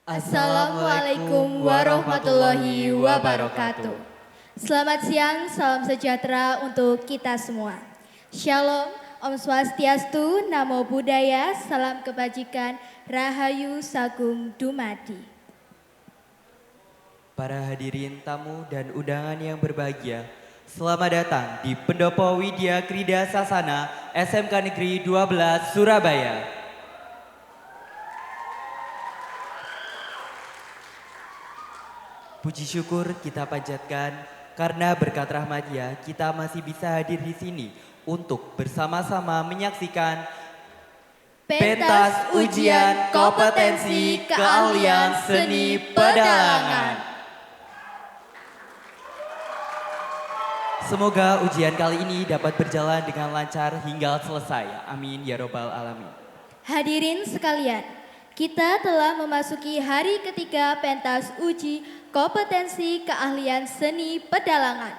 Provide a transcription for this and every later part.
Assalamualaikum warahmatullahi wabarakatuh. Selamat siang, salam sejahtera untuk kita semua. Shalom, Om Swastiastu, Namo Buddhaya, salam kebajikan, Rahayu Sagung Dumadi. Para hadirin tamu dan undangan yang berbahagia, selamat datang di Pendopo Widya Krida Sasana SMK Negeri 12 Surabaya. Puji syukur kita panjatkan karena berkat rahmat-Nya kita masih bisa hadir di sini untuk bersama-sama menyaksikan pentas ujian kompetensi keahlian seni pedalangan. Semoga ujian kali ini dapat berjalan dengan lancar hingga selesai. Amin ya robbal alamin. Hadirin sekalian, kita telah memasuki hari ketiga pentas uji kompetensi keahlian seni pedalangan,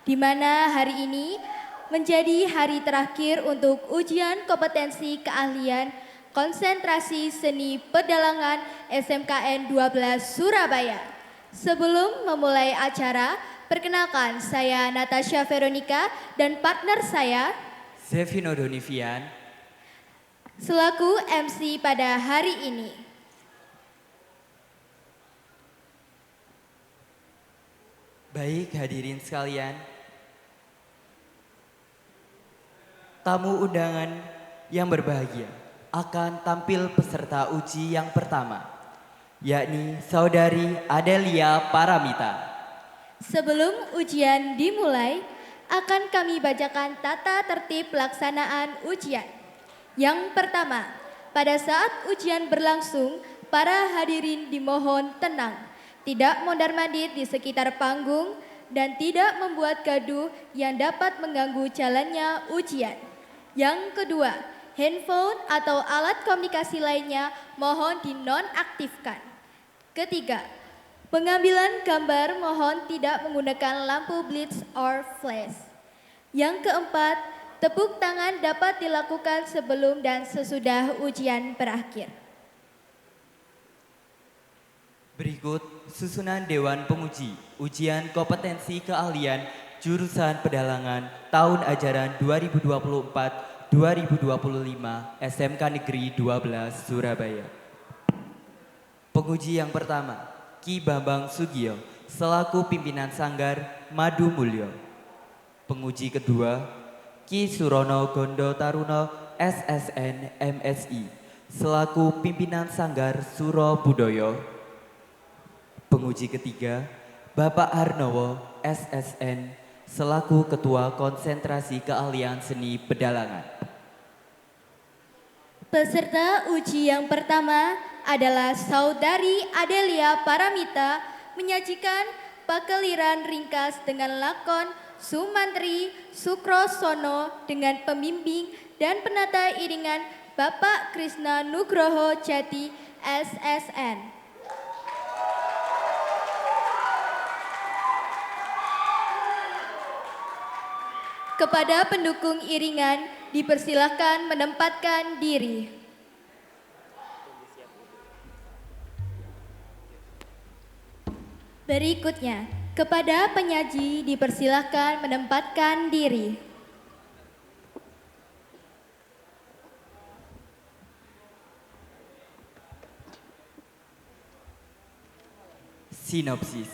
di mana hari ini menjadi hari terakhir untuk ujian kompetensi keahlian konsentrasi seni pedalangan SMKN 12 Surabaya. Sebelum memulai acara, perkenalkan saya Natasha Veronica dan partner saya Zevino Donivian selaku MC pada hari ini. Baik hadirin sekalian, tamu undangan yang berbahagia akan tampil peserta uji yang pertama, yakni Saudari Adelia Paramita. Sebelum ujian dimulai, akan kami bacakan tata tertib pelaksanaan ujian. Yang pertama, pada saat ujian berlangsung, para hadirin dimohon tenang, tidak mondar-mandir di sekitar panggung, dan tidak membuat gaduh yang dapat mengganggu jalannya ujian. Yang kedua, handphone atau alat komunikasi lainnya mohon dinonaktifkan. Ketiga, pengambilan gambar mohon tidak menggunakan lampu blitz or flash. Yang keempat, tepuk tangan dapat dilakukan sebelum dan sesudah ujian berakhir. Berikut susunan Dewan Penguji Ujian Kompetensi Keahlian Jurusan Pedalangan tahun ajaran 2024-2025 SMK Negeri 12 Surabaya. Penguji yang pertama, Ki Bambang Sugio selaku pimpinan Sanggar Madu Mulyo. Penguji kedua, Ki Surono Gondo Taruno SSN MSI selaku pimpinan Sanggar Suro Budoyo. Penguji ketiga, Bapak Harnowo SSN selaku Ketua Konsentrasi Keahlian Seni Pedalangan. Peserta uji yang pertama adalah Saudari Adelia Paramita menyajikan pakeliran ringkas dengan lakon Sumantri Sukrosono dengan pembimbing dan penata iringan Bapak Krisna Nugroho Jati SSN. Kepada pendukung iringan dipersilahkan menempatkan diri. Berikutnya, kepada penyaji dipersilahkan menempatkan diri. Sinopsis.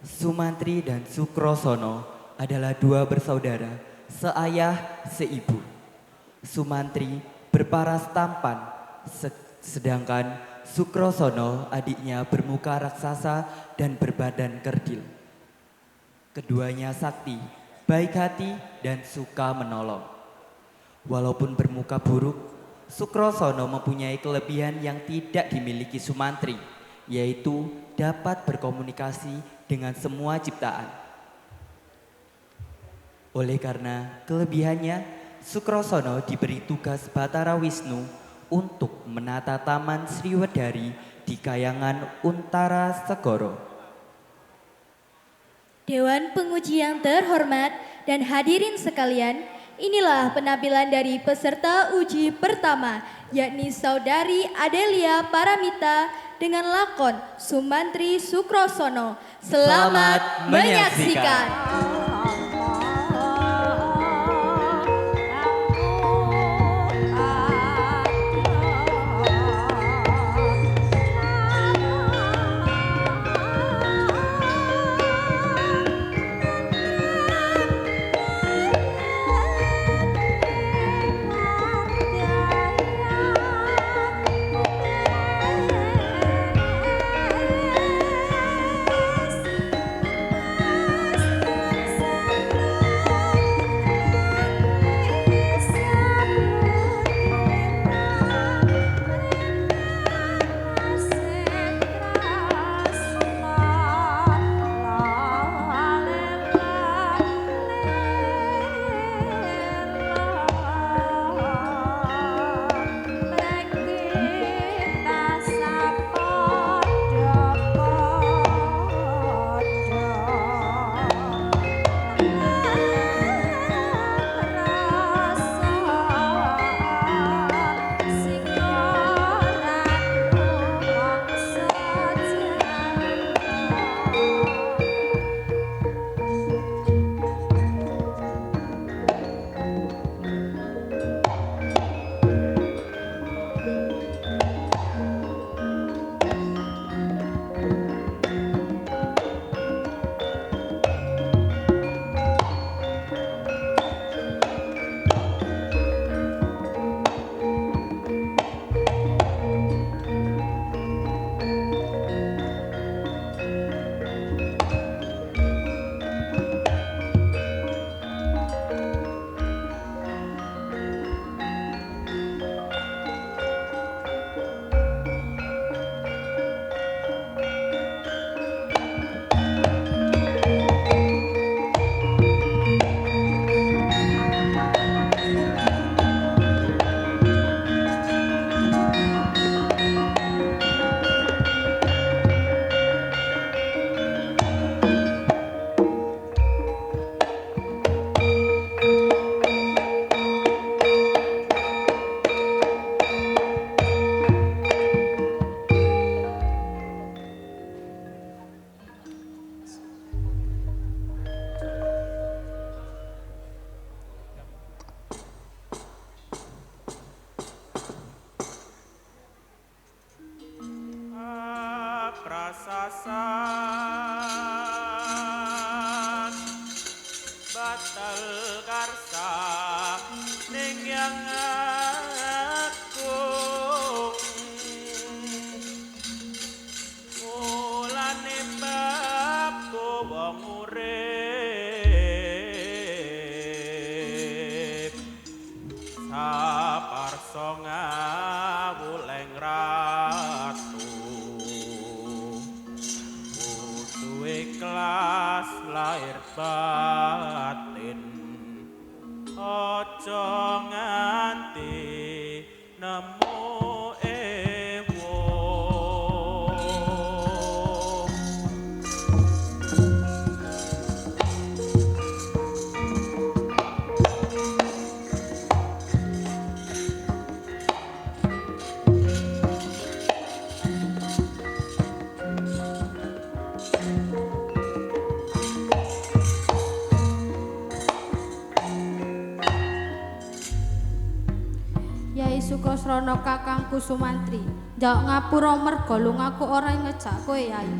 Sumantri dan Sukrosono adalah dua bersaudara, seayah seibu. Sumantri berparas tampan, sedangkan Sukrosono adiknya bermuka raksasa dan berbadan kerdil. Keduanya sakti, baik hati dan suka menolong. Walaupun bermuka buruk, Sukrosono mempunyai kelebihan yang tidak dimiliki Sumantri, yaitu dapat berkomunikasi dengan semua ciptaan. Oleh karena kelebihannya, Sukrosono diberi tugas Batara Wisnu untuk menata Taman Sriwedari di Kayangan Untara Segoro. Dewan penguji yang terhormat dan hadirin sekalian, inilah penampilan dari peserta uji pertama, yakni Saudari Adelia Paramita dengan lakon Sumantri Sukrosono. Selamat menyaksikan. Prasasan batal karsa ning yang agung mulane bab wong urip saparsa ngawuleng ratu ikhlas lahir batin aja nganti nemu ewo. Yai Sukosrono kakangku Sumantri, njawab ngapura merga lungaku ora ngejak kowe Yai.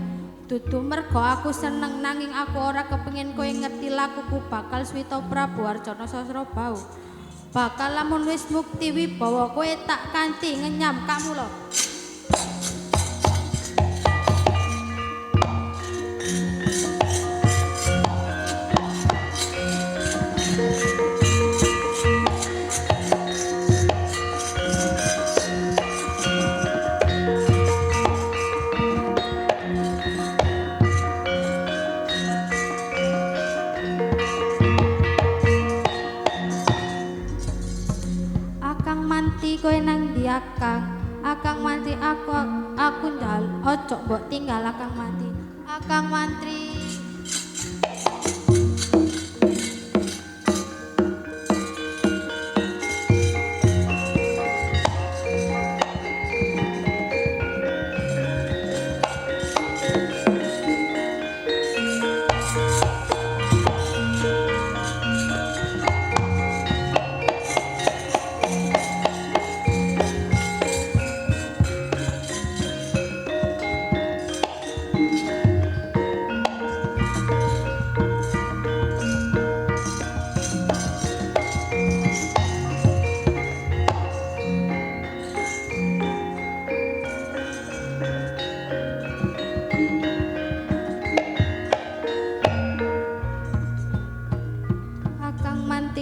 Dudu merga aku seneng nanging aku ora kepengin kowe ngerti lakuku bakal swita Prabu Arjana Sasrabau. Bakal lamun wis mukti wibawa kowe tak kanthi ngenyam kamula. Kowe nang ndi Akang? Akang Mantri aku ndal, ojo mbok tinggal Akang Mantri. Akang Mantri.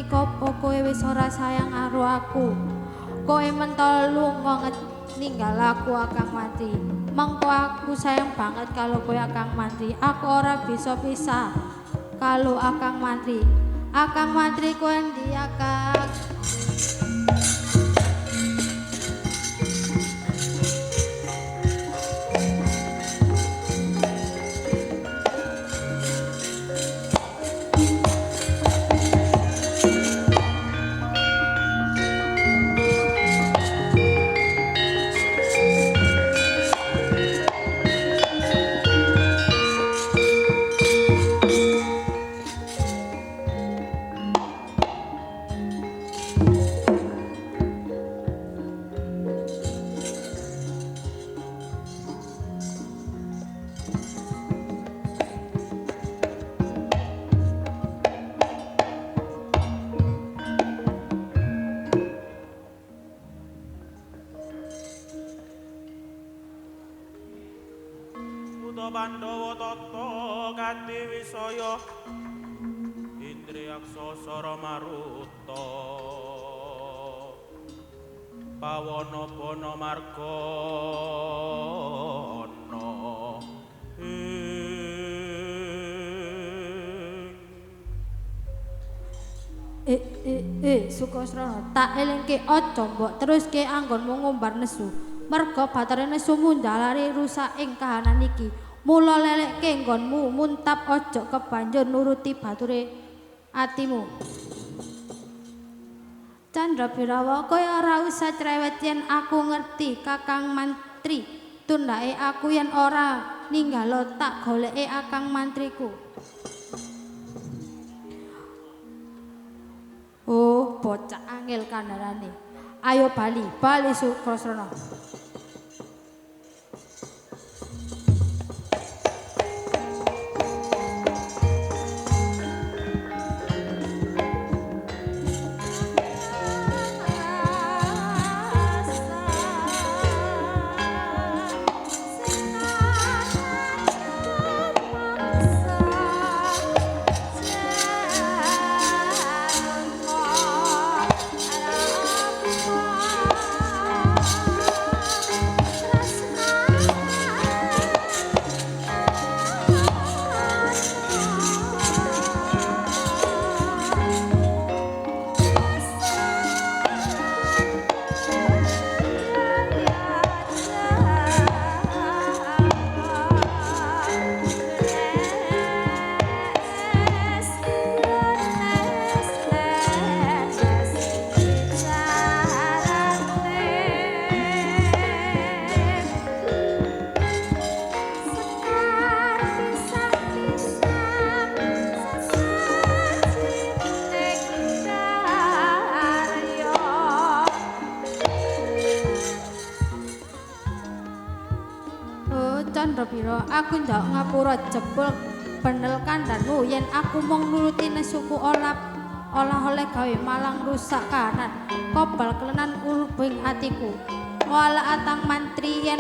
kopo kowe wis ora sayang karo aku. Kowe mentol lunga ninggal aku Akang Mantri. Mengko aku sayang banget kalau kowe Akang Mantri. Aku ora bisa pisah kalau Akang Mantri. Akang Mantri kowe endi Akang? Buta Pandhawa tata Kati Wisaya Indriyaksa Sara Maruta Pawana Bana Margana Sukasrana tak elingke aja mbok teruske anggonmu ngumbar nesu. Merga batere nesu mundalari rusak ing kahanan iki. Mula lelekke nggonmu muntap aja kebanjur nuruti bature atimu. Candra Birawa kaya ora usah cerewet yen aku ngerti Kakang Mantri. Tundake aku yen ora ninggalo tak goleke Akang Mantriku. Oh, bocah angel kandharane. Ayo bali Sukrasana. Aku ndak ngapura jebul benel kandhanmu yen aku mung nuruti nesuku olah oleh gawe malang rusak kahanan kobal kelenan ulubing atiku. Wala Akang Mantri yen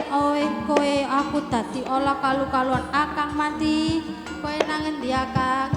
kowe aku dadi olah kalu-kaluan Akang Mantri kowe nang endi Akang?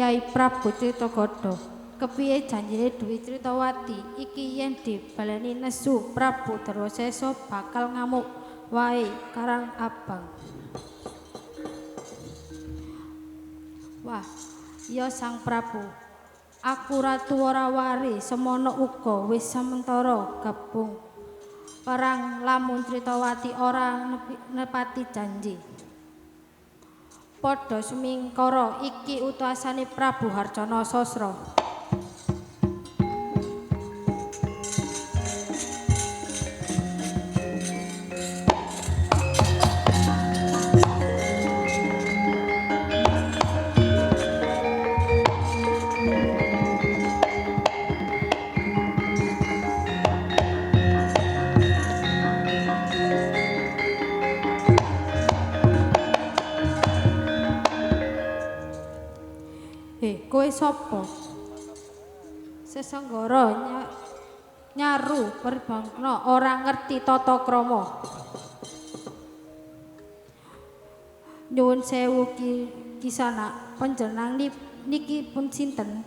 Yai Prabu Critagada, kepiye janjine Dewi Critawati iki yen dibaleni nesu Prabu Darmasesa bakal ngamuk wae Karang Abang. Wah, ya Sang Prabu, aku Ratu Warawari semono uga wis sementara gabung perang lamun Critawati ora nepati janji. Padha sumingkara iki utasane Prabu Harjana Sasra. Kowe sapa? Sesenggara nyaru perbangna ora ngerti tata krama. Nyuwun sewu Kisana, panjenengan niki pun sinten?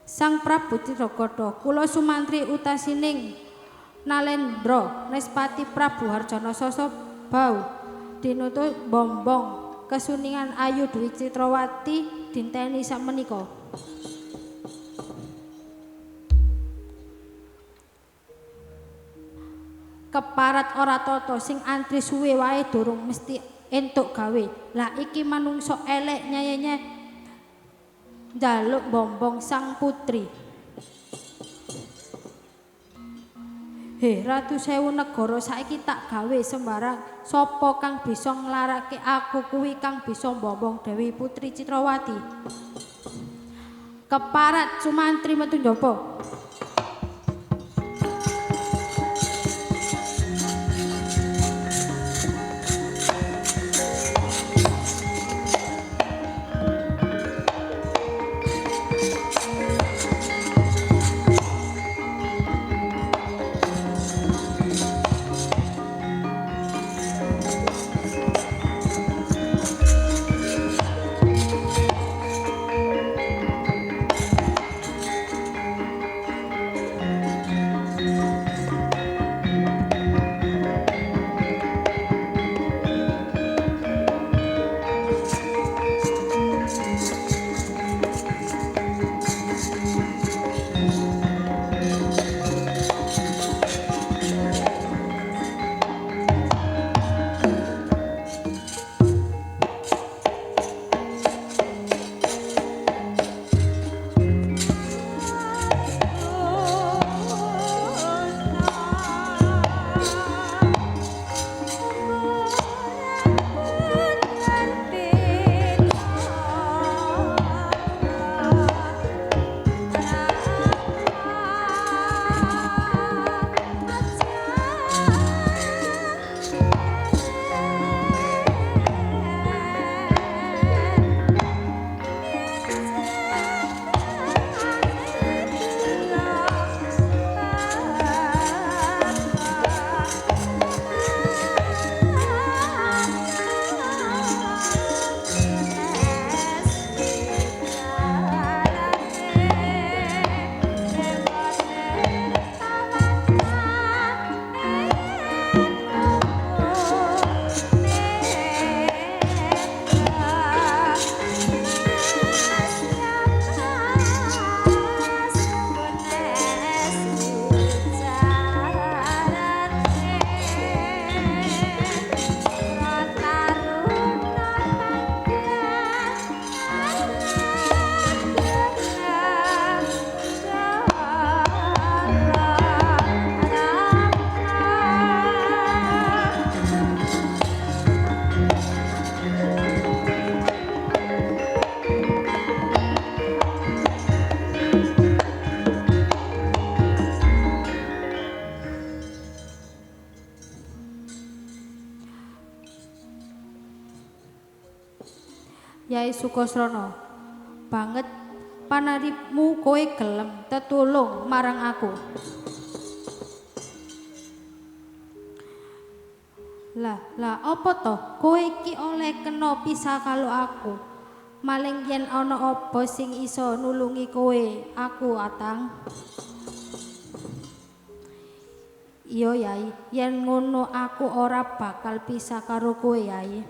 Sang Prabu Critagada, kula sumantri utasining Nalendra Nespati Prabu Harjana Sasa Bau dinuntut bombong kesuningan ayu Dewi Citrawati dinteni sakmenika. Keparat ora tata sing antri suwe wae durung mesti entuk gawe. Lah iki manungsa elek nyayene njaluk bombong sang putri. Ratu Sewu negara saiki tak gawe sembarang. Sapa kang bisa nglarake aku kuwi kang bisa bombong Dewi Putri Citrawati. Keparat sumantri metu njaba. Yai Sukasrana, banget panaripmu kowe gelem tetulung marang aku. Lah apa toh kowe iki oleh kena pisah karo aku. Maling yen ana apa sing iso nulungi kowe, aku Atang. Iya Yai, yen ngono aku ora bakal pisah karo kowe Yai.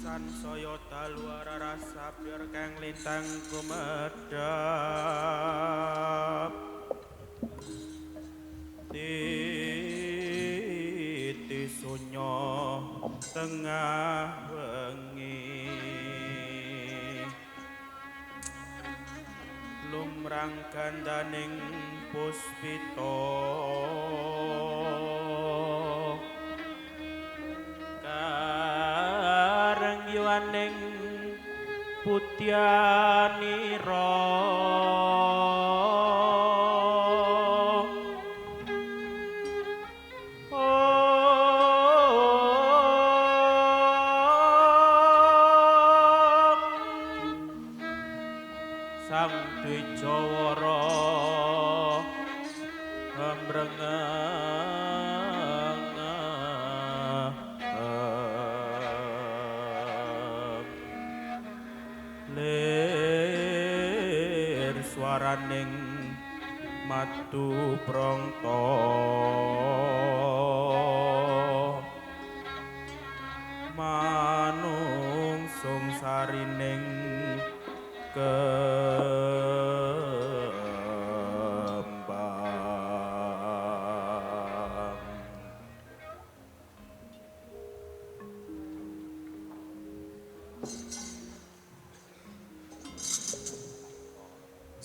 Sansaya dalu rasa biar kang lintang kumedhap titi sunyo tengah wengi lumrang gandaning puspita karenggiwaning putyanira Sang Dwijawara lir swaraning matu prangta manungsung sarining kembang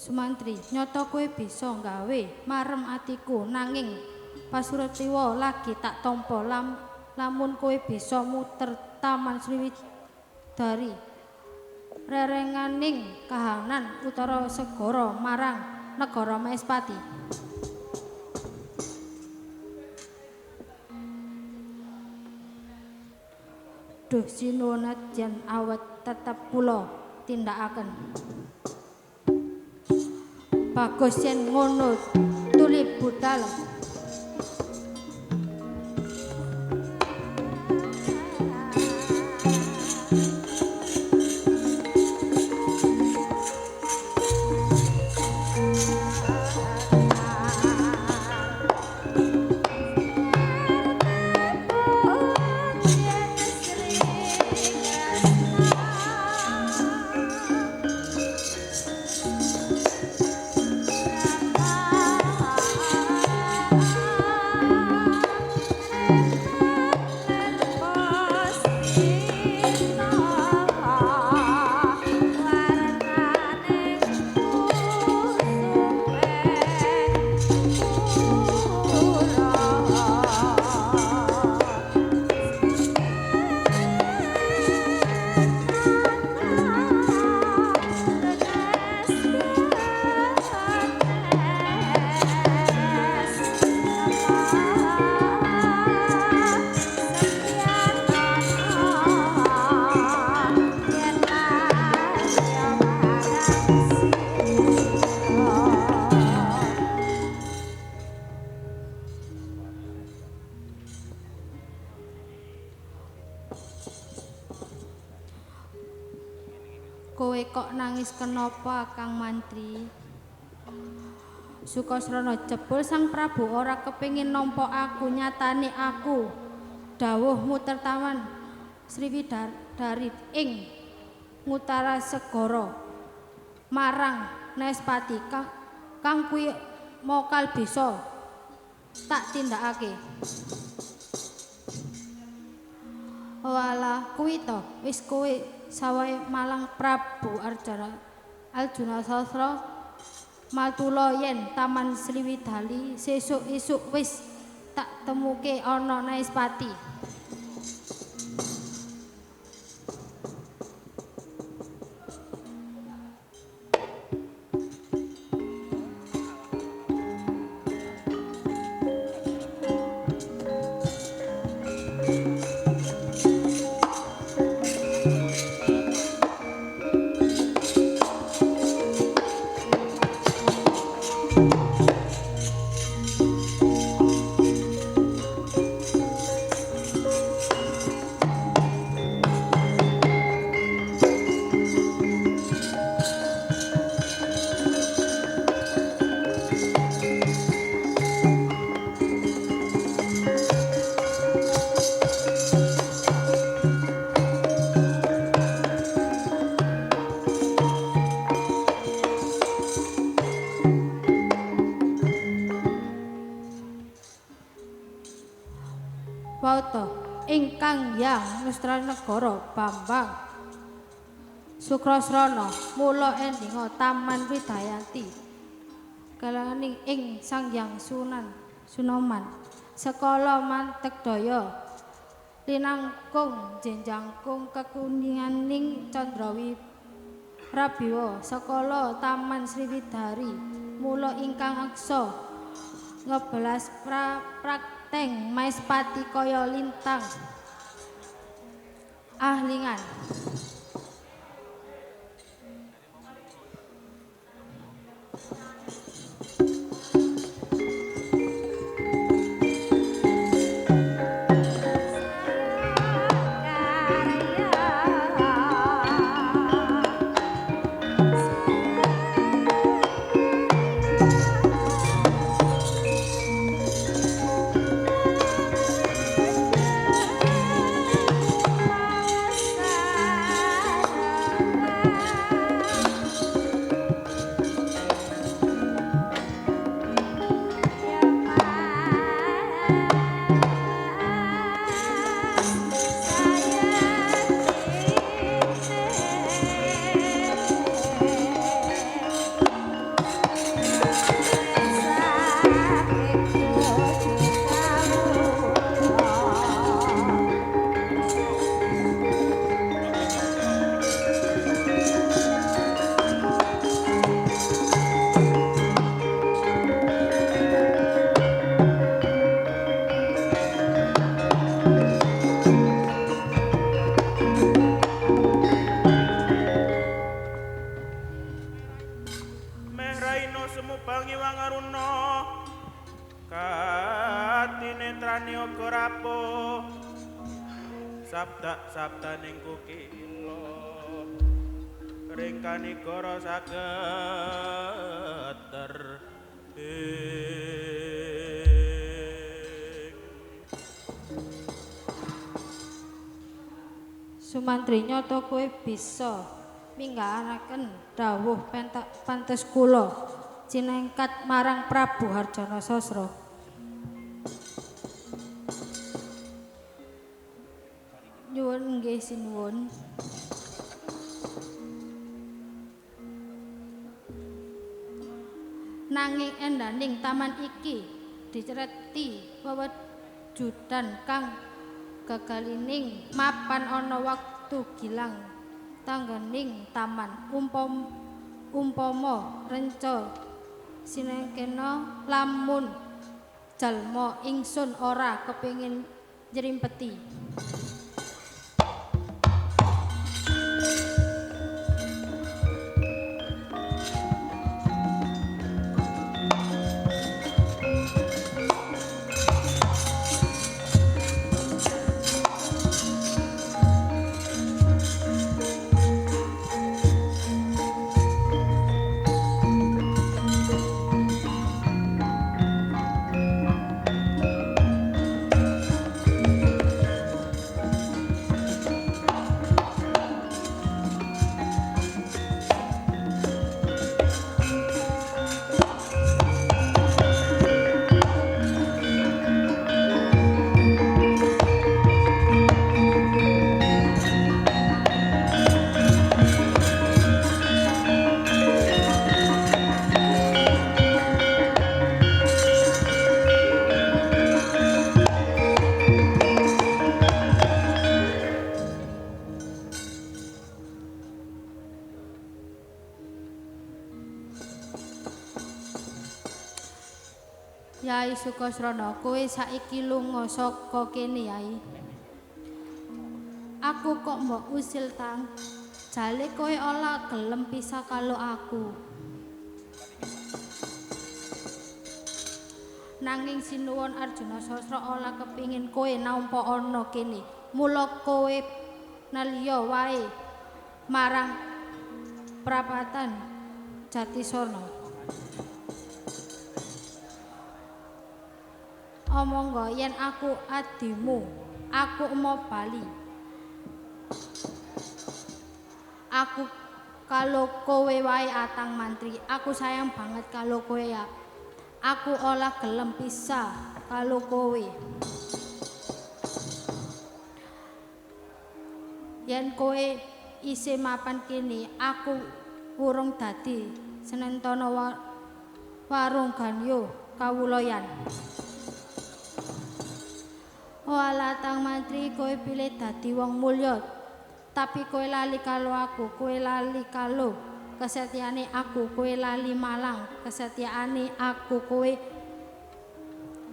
Sumantri, nyoto kowe bisa nggawe marem atiku nanging Pasuratiwa lagi tak tampa lamun kowe bisa muter Taman Sriwidari rerenganing kahanan utara segara marang negara Maespati. Duh sinuwun jan awet tetep kula tindakaken. Bagus yen ngono tuli budal. Kowe kok nangis kenapa, Kang Mantri? Sukasrana jebul Sang Prabu ora kepingin nampa aku, nyatane aku dawuh muter Taman Sriwidari ing ngutara segara marang Nespati. Kang kuwi mokal bisa tak tindakake. Walah kuwi to, wis kowe sawahe malang Prabu Arjuna Sastra Matula yen Taman Sriwidari sesuk-esuk wis tak temuke ana Naispati. Wauta ingkang Hyang Nustranegara Bambang Sukrasrana mula endinga Taman Widayanti kalaning ing Sang Hyang Sunoman sekala Mantegdaya linangkung jenjangkung kekuninganing Candrawi Prabiwa sekala Taman Sriwidari mula ingkang aksa ngebelas prakteng Maispati kaya lintang ahlingan. Sabda-sabdaning kukila ringkanigara saged Sumantri nyoto kowe bisa minggahanaken dawuh pantes kula cinengkat marang Prabu Harjana Sasra. Nyuwun nggih sinuwun. Nanging endaning taman iki dicereti wewejudan kang gagalining mapan ana wektu gilang tanggening taman umpama renca sinengkena lamun jalma ingsun ora kepengin njrimpeti. Sukasrana, kowe saiki lunga saka kene Yai. Aku kok mbok usil tang. Jale kowe ora gelem pisah karo aku. Nanging sinuwun Arjuna Sastra ora kepingin kowe nampa ana kene. Mula kowe naliya wae marang prapatan Jatisarna. Omonggo yen aku adimu, aku mau bali. Aku kalau kowe wae Atang Mantri, aku sayang banget kalau kowe ya. Aku ora gelem pisah kalau kowe. Yen kowe isih mapan kene, aku urung dadi senentana warung ganyo kawuloyan. Walah Tang Mantri, kowe pilih dadi wong mulya, tapi kowe lali karo aku, kowe lali karo kesetiaane aku, kowe lali malang kesetiaane aku, kowe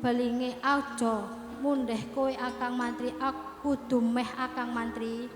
belinge aja mundheh kowe Akang Mantri, aku dumeh Akang Mantri.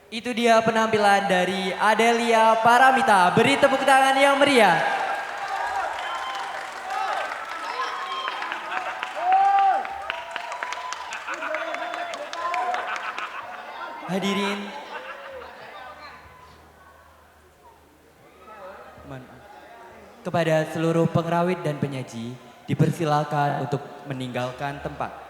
Itu dia penampilan dari Adelia Paramita. Beri tepuk tangan yang meriah. Hadirin, kepada seluruh pengrawit dan penyaji dipersilakan untuk meninggalkan tempat.